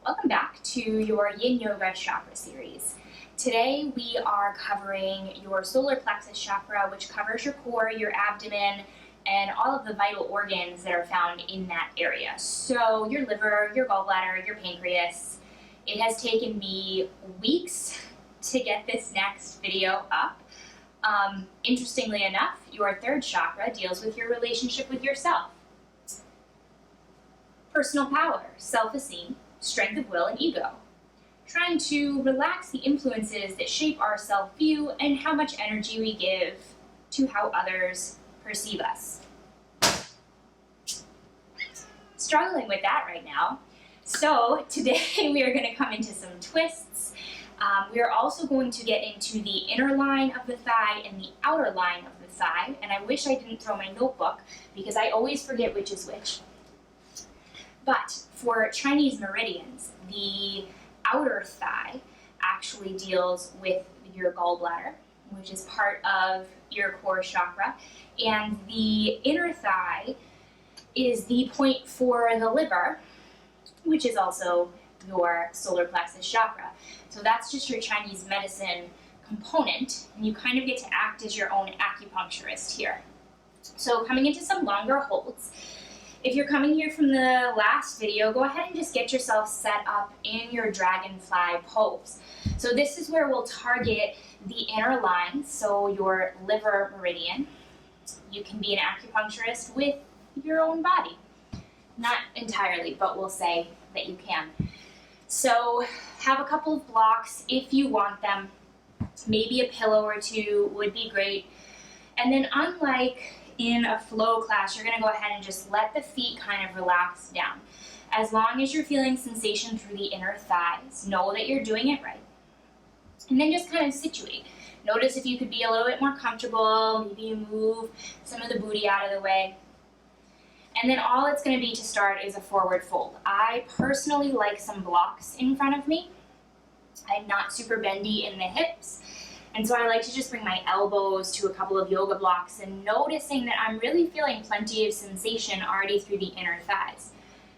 Welcome back to your Yin Yoga Chakra series. Today we are covering your solar plexus chakra, which covers your core, your abdomen, and all of the vital organs that are found in that area. So your liver, your gallbladder, your pancreas. It has taken me weeks to get this next video up. Interestingly enough, your third chakra deals with your relationship with yourself. Personal power, self-esteem, strength of will, and ego. Trying to relax the influences that shape our self-view and how much energy we give to how others perceive us. Struggling with that right now. So today we are going to come into some twists. We are also going to get into the inner line of the thigh and the outer line of the thigh. And I wish I didn't throw my notebook because I always forget which is which. But for Chinese meridians, the outer thigh actually deals with your gallbladder, which is part of your core chakra, and the inner thigh is the point for the liver, which is also your solar plexus chakra. So that's just your Chinese medicine component, and you kind of get to act as your own acupuncturist here. So coming into some longer holds. If you're coming here from the last video, go ahead and just get yourself set up in your dragonfly pose. So this is where we'll target the inner lines, so your liver meridian. You can be an acupuncturist with your own body. Not entirely, but we'll say that you can. So have a couple of blocks if you want them. Maybe a pillow or two would be great. And then unlike in a flow class, you're going to go ahead and just let the feet kind of relax down. As long as you're feeling sensation through the inner thighs, know that you're doing it right. And then just kind of situate. Notice if you could be a little bit more comfortable, maybe you move some of the booty out of the way. And then all it's going to be to start is a forward fold. I personally like some blocks in front of me. I'm not super bendy in the hips. And so I like to just bring my elbows to a couple of yoga blocks and noticing that I'm really feeling plenty of sensation already through the inner thighs.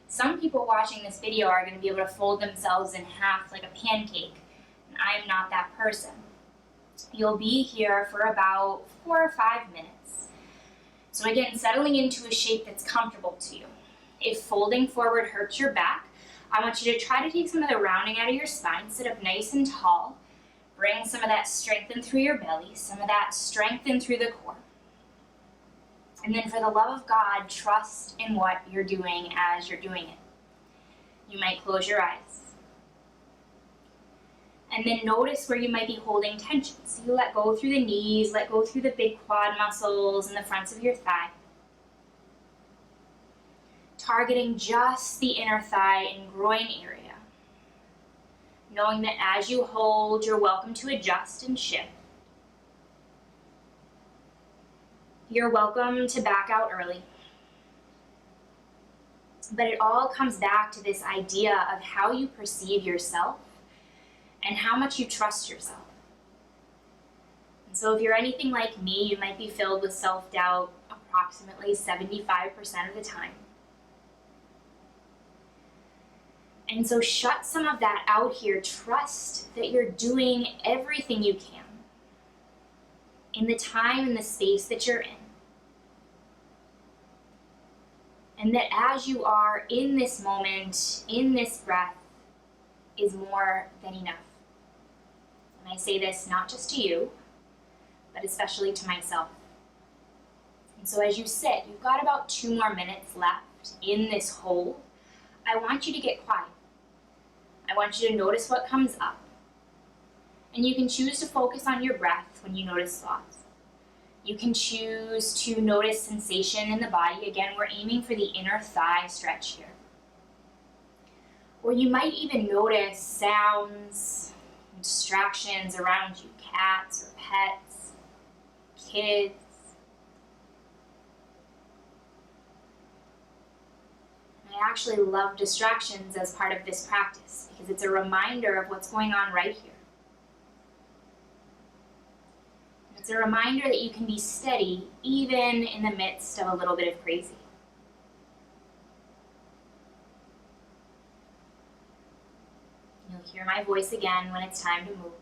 Some people watching this video are going to be able to fold themselves in half like a pancake, and I'm not that person. You'll be here for about 4 or 5 minutes. So again, settling into a shape that's comfortable to you. If folding forward hurts your back, I want you to try to take some of the rounding out of your spine, sit up nice and tall. Bring some of that strength in through your belly, some of that strength in through the core. And then for the love of God, trust in what you're doing as you're doing it. You might close your eyes. And then notice where you might be holding tension. So you let go through the knees, let go through the big quad muscles and the fronts of your thigh. Targeting just the inner thigh and groin area. Knowing that as you hold, you're welcome to adjust and shift. You're welcome to back out early. But it all comes back to this idea of how you perceive yourself and how much you trust yourself. And so if you're anything like me, you might be filled with self-doubt approximately 75% of the time. And so shut some of that out here. Trust that you're doing everything you can in the time and the space that you're in. And that as you are in this moment, in this breath, is more than enough. And I say this not just to you, but especially to myself. And so as you sit, you've got about 2 more minutes left in this hold. I want you to get quiet. I want you to notice what comes up. And you can choose to focus on your breath when you notice thoughts. You can choose to notice sensation in the body. Again, we're aiming for the inner thigh stretch here. Or you might even notice sounds, distractions around you, cats or pets, kids. I actually love distractions as part of this practice because it's a reminder of what's going on right here. It's a reminder that you can be steady even in the midst of a little bit of crazy. You'll hear my voice again when it's time to move.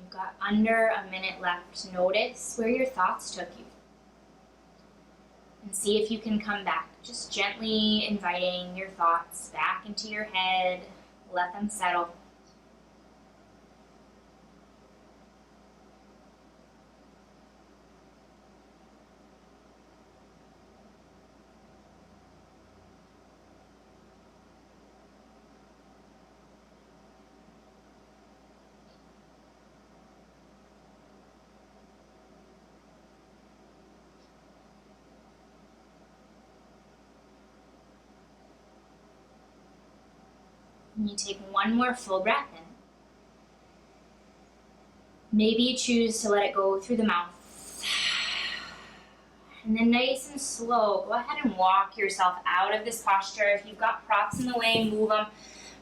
You've got under a minute left. Notice where your thoughts took you. And see if you can come back. Just gently inviting your thoughts back into your head. Let them settle. And you take one more full breath in. Maybe you choose to let it go through the mouth. And then nice and slow, go ahead and walk yourself out of this posture. If you've got props in the way, move them.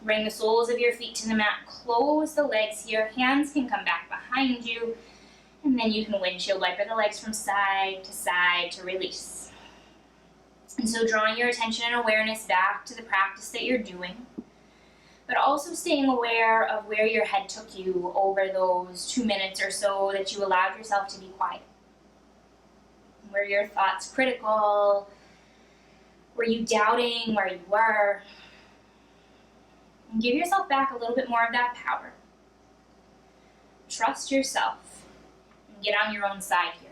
Bring the soles of your feet to the mat. Close the legs here. Hands can come back behind you. And then you can windshield wiper the legs from side to release. And so drawing your attention and awareness back to the practice that you're doing, but also staying aware of where your head took you over those 2 minutes or so that you allowed yourself to be quiet. Were your thoughts critical? Were you doubting where you were? And give yourself back a little bit more of that power. Trust yourself and get on your own side here.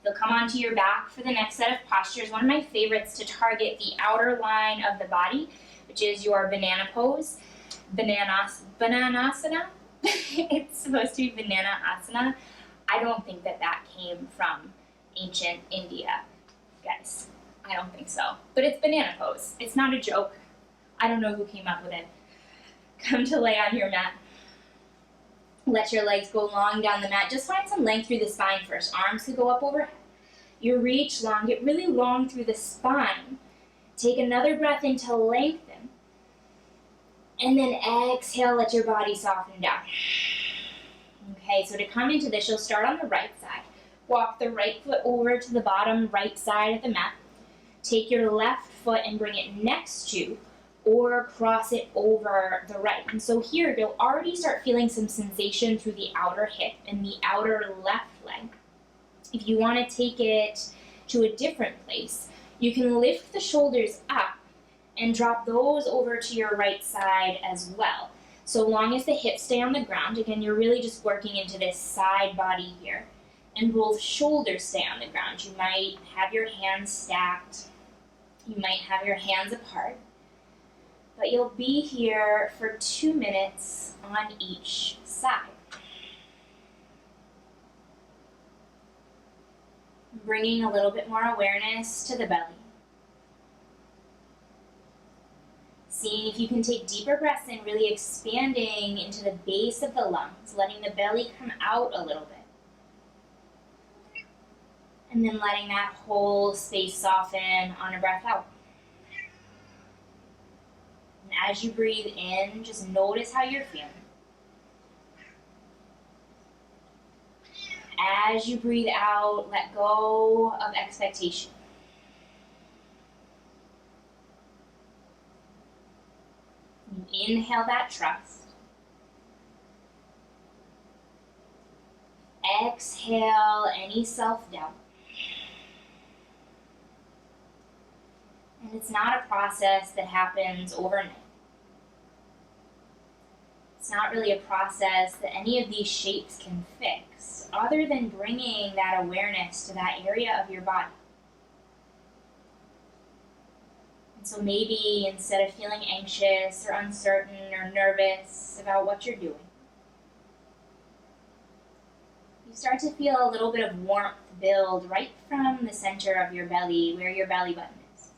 You'll come onto your back for the next set of postures. One of my favorites to target the outer line of the body, which is your banana pose, bananasana. It's supposed to be banana asana. I don't think that came from ancient India, guys. I don't think so. But it's banana pose. It's not a joke. I don't know who came up with it. Come to lay on your mat. Let your legs go long down the mat. Just find some length through the spine first. Arms can go up overhead. You reach long. Get really long through the spine. Take another breath in to lengthen. And then exhale, let your body soften down. Okay, so to come into this, you'll start on the right side. Walk the right foot over to the bottom right side of the mat. Take your left foot and bring it next to or cross it over the right. And so here, you'll already start feeling some sensation through the outer hip and the outer left leg. If you want to take it to a different place, you can lift the shoulders up and drop those over to your right side as well. So long as the hips stay on the ground, again, you're really just working into this side body here. And both shoulders stay on the ground. You might have your hands stacked. You might have your hands apart. But you'll be here for 2 minutes on each side. Bringing a little bit more awareness to the belly. Seeing if you can take deeper breaths in, really expanding into the base of the lungs, letting the belly come out a little bit. And then letting that whole space soften on a breath out. And as you breathe in, just notice how you're feeling. As you breathe out, let go of expectation. You inhale that trust. Exhale any self-doubt. And it's not a process that happens overnight. It's not really a process that any of these shapes can fix, other than bringing that awareness to that area of your body. And so maybe instead of feeling anxious or uncertain or nervous about what you're doing, you Start to feel a little bit of warmth build right from the center of your belly, where your belly button is.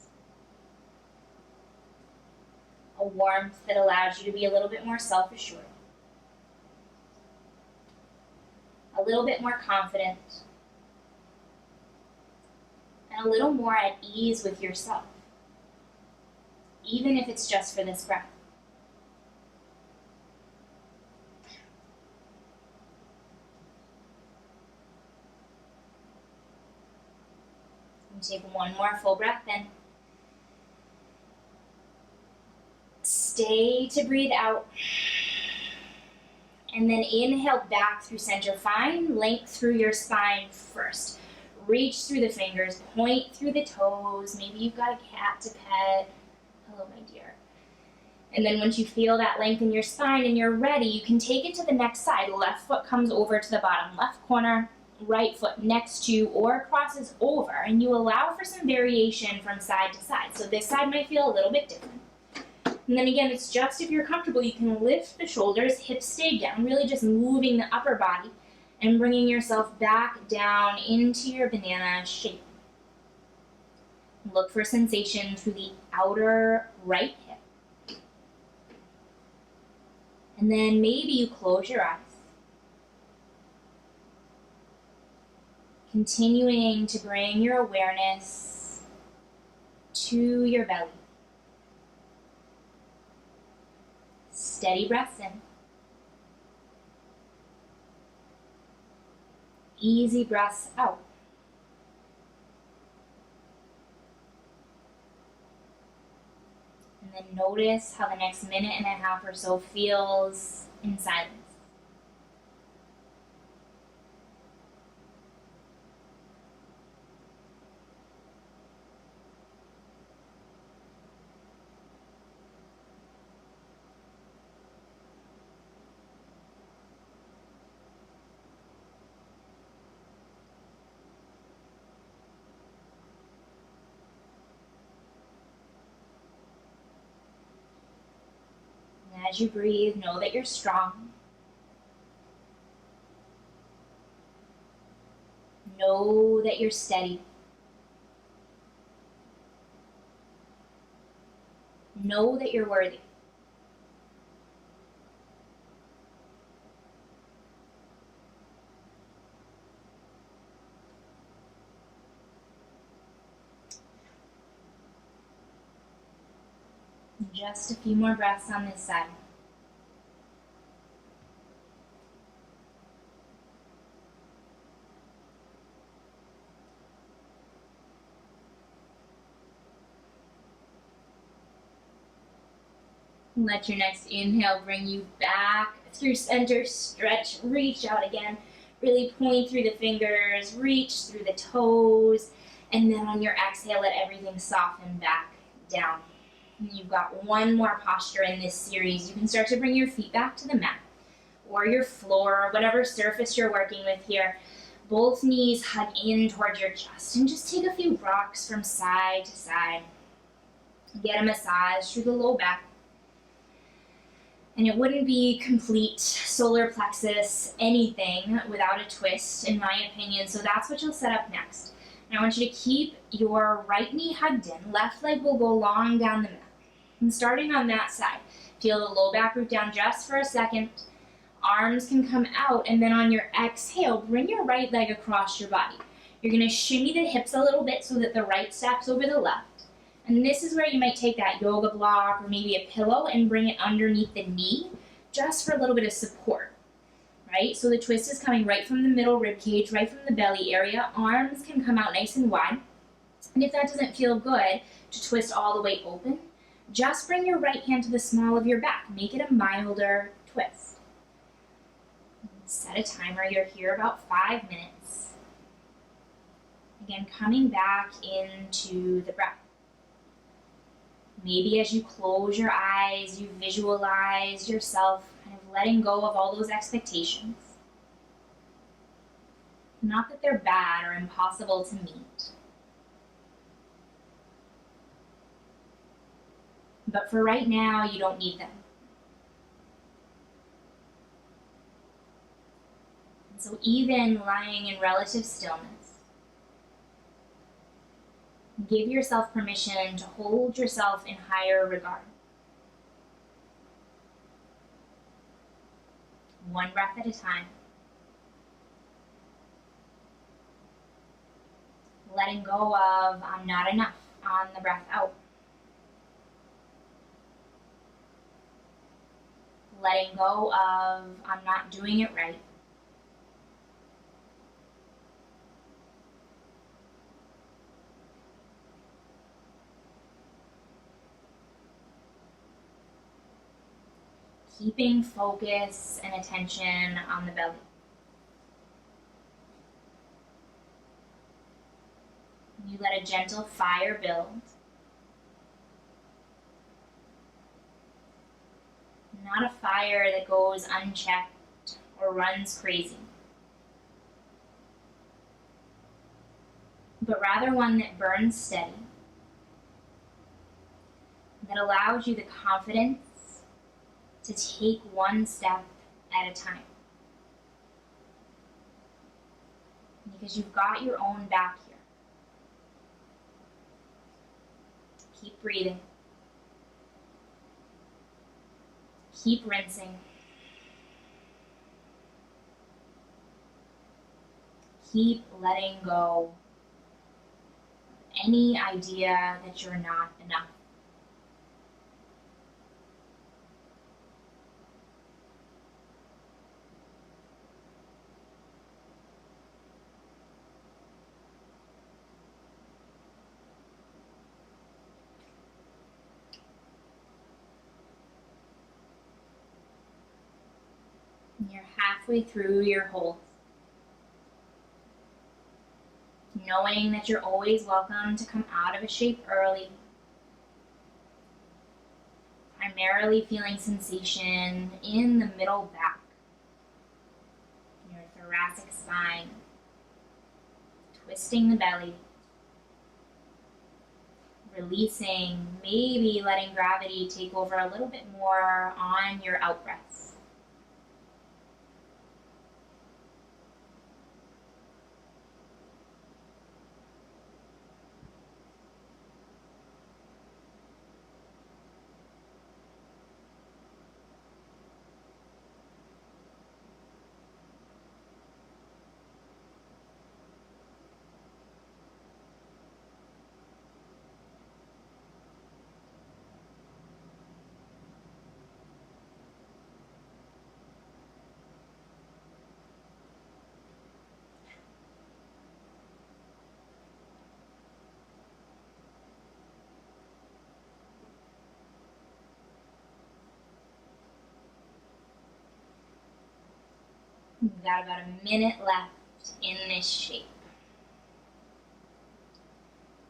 A warmth that allows you to be a little bit more self-assured. A little bit more confident. And a little more at ease with yourself. Even if it's just for this breath. Take one more full breath in. Stay to breathe out. And then inhale back through center. Find length through your spine first. Reach through the fingers, point through the toes. Maybe you've got a cat to pet. Hello, my dear. And then once you feel that length in your spine and you're ready, you can take it to the next side. Left foot comes over to the bottom left corner. Right foot next to or crosses over, and you allow for some variation from side to side. So this side might feel a little bit different. And then again, it's just if you're comfortable, you can lift the shoulders, hips stay down, really just moving the upper body and bringing yourself back down into your banana shape. Look for sensation through the outer right hip. And then maybe you close your eyes. Continuing to bring your awareness to your belly. Steady breaths in. Easy breaths out. And then notice how the next minute and a half or so feels in silence. As you breathe, know that you're strong. Know that you're steady. Know that you're worthy. Just a few more breaths on this side. Let your next inhale bring you back through center. Stretch, reach out again. Really point through the fingers, reach through the toes, and then on your exhale, let everything soften back down. You've got one more posture in this series. You can start to bring your feet back to the mat or your floor, or whatever surface you're working with here. Both knees hug in towards your chest and just take a few rocks from side to side. Get a massage through the low back. And it wouldn't be complete solar plexus anything without a twist, in my opinion. So that's what you'll set up next. And I want you to keep your right knee hugged in. Left leg will go long down the mat. And starting on that side, feel the low back root down just for a second. Arms can come out, and then on your exhale, bring your right leg across your body. You're going to shimmy the hips a little bit so that the right stacks over the left. And this is where you might take that yoga block or maybe a pillow and bring it underneath the knee just for a little bit of support, right? So the twist is coming right from the middle rib cage, right from the belly area. Arms can come out nice and wide. And if that doesn't feel good to twist all the way open, just bring your right hand to the small of your back. Make it a milder twist. Set a timer. You're here about 5 minutes. Again, coming back into the breath. Maybe as you close your eyes, you visualize yourself kind of letting go of all those expectations. Not that they're bad or impossible to meet. But for right now, you don't need them. So even lying in relative stillness, give yourself permission to hold yourself in higher regard. One breath at a time. Letting go of I'm not enough on the breath out. Letting go of I'm not doing it right. Keeping focus and attention on the belly. You let a gentle fire build. Not a fire that goes unchecked or runs crazy, but rather one that burns steady, that allows you the confidence to take one step at a time. Because you've got your own back here. Keep breathing. Keep rinsing. Keep letting go of any idea that you're not enough. And you're halfway through your hold. Knowing that you're always welcome to come out of a shape early. Primarily feeling sensation in the middle back, your thoracic spine, twisting the belly, releasing, maybe letting gravity take over a little bit more on your out breaths. We've got about a minute left in this shape.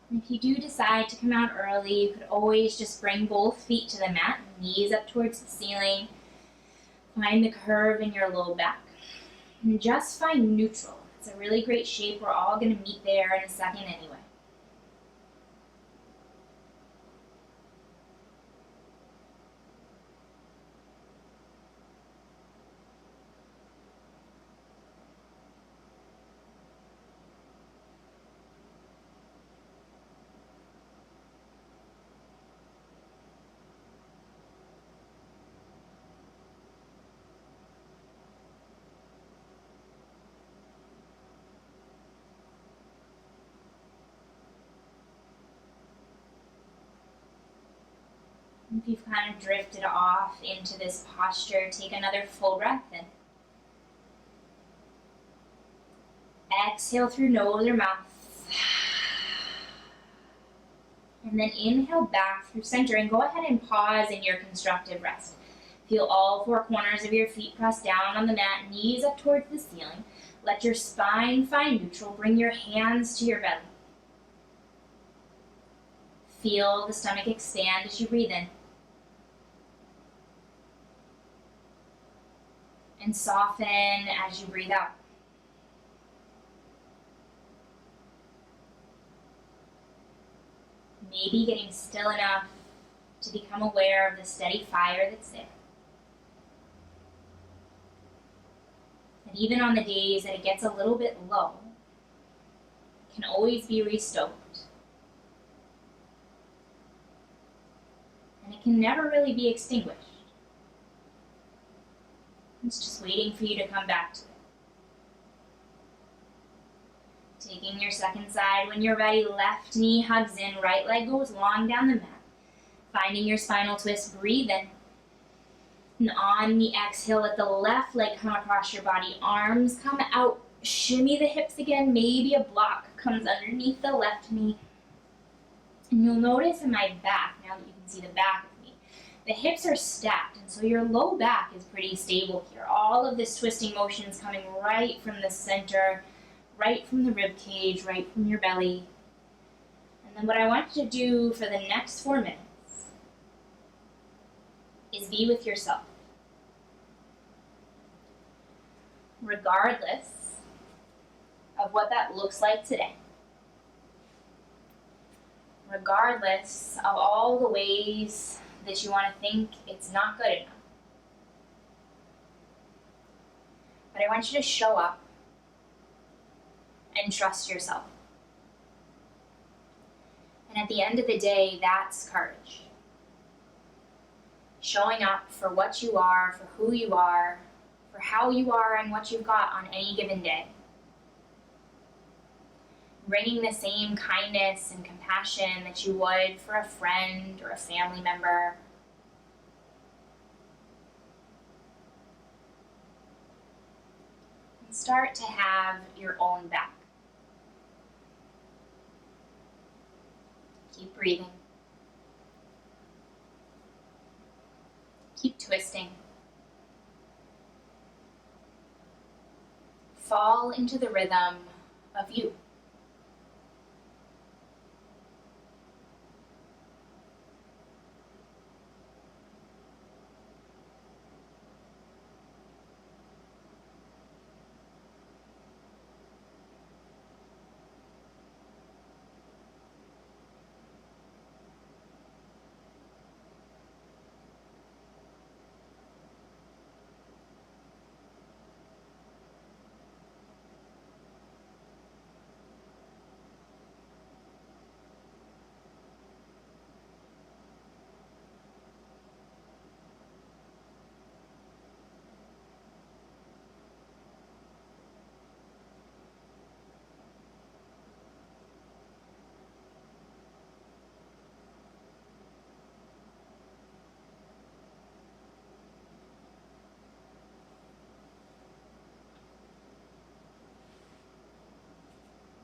And if you do decide to come out early, you could always just bring both feet to the mat, knees up towards the ceiling. Find the curve in your low back. And just find neutral. It's a really great shape. We're all going to meet there in a second anyway. If you've kind of drifted off into this posture, take another full breath in. Exhale through nose or mouth. And then inhale back through center and go ahead and pause in your constructive rest. Feel all four corners of your feet press down on the mat, knees up towards the ceiling. Let your spine find neutral. Bring your hands to your belly. Feel the stomach expand as you breathe in. And soften as you breathe out. Maybe getting still enough to become aware of the steady fire that's there. And even on the days that it gets a little bit low, it can always be restoked. And it can never really be extinguished. It's just waiting for you to come back to it. Taking your second side. When you're ready, left knee hugs in, right leg goes long down the mat. Finding your spinal twist, breathe in. And on the exhale, let the left leg come across your body. Arms come out. Shimmy the hips again. Maybe a block comes underneath the left knee. And you'll notice in my back, now that you can see the back of me, the hips are stacked, and so your low back is pretty stable here. All of this twisting motion is coming right from the center, right from the rib cage, right from your belly. And then what I want you to do for the next 4 minutes is be with yourself. Regardless of what that looks like today. Regardless of all the ways that you want to think it's not good enough. But I want you to show up and trust yourself. And at the end of the day, that's courage. Showing up for what you are, for who you are, for how you are and what you've got on any given day. Bringing the same kindness and compassion that you would for a friend or a family member. And start to have your own back. Keep breathing. Keep twisting. Fall into the rhythm of you.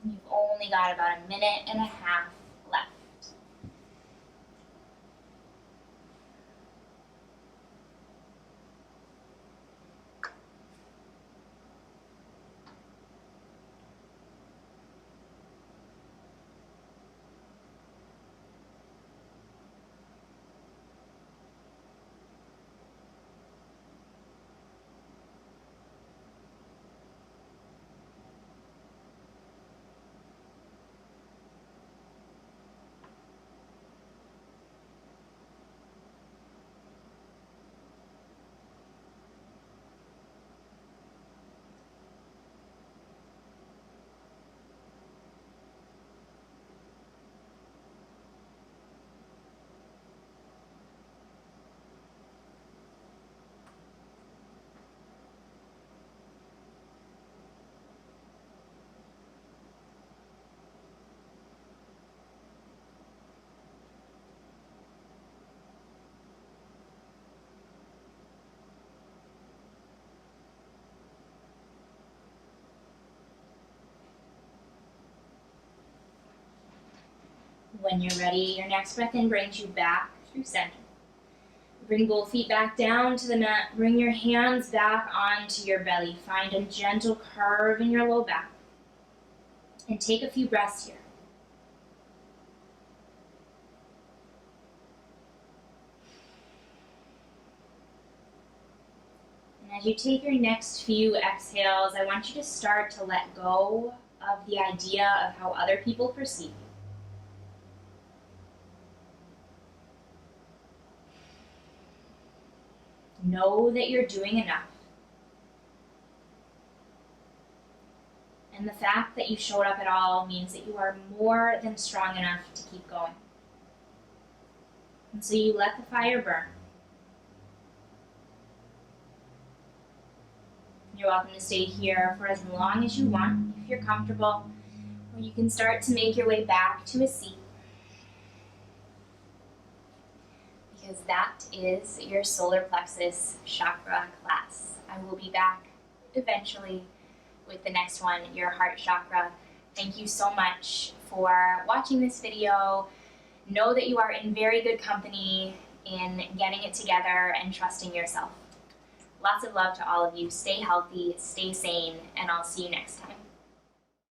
You've only got about 1.5 minutes left. When you're ready, your next breath in brings you back through center. Bring both feet back down to the mat. Bring your hands back onto your belly. Find a gentle curve in your low back. And take a few breaths here. And as you take your next few exhales, I want you to start to let go of the idea of how other people perceive you. Know that you're doing enough. And the fact that you showed up at all means that you are more than strong enough to keep going. And so you let the fire burn. You're welcome to stay here for as long as you want, if you're comfortable, or you can start to make your way back to a seat. Because that is your solar plexus chakra class. I will be back eventually with the next one, your heart chakra. Thank you so much for watching this video. Know that you are in very good company in getting it together and trusting yourself. Lots of love to all of you. Stay healthy, stay sane, and I'll see you next time.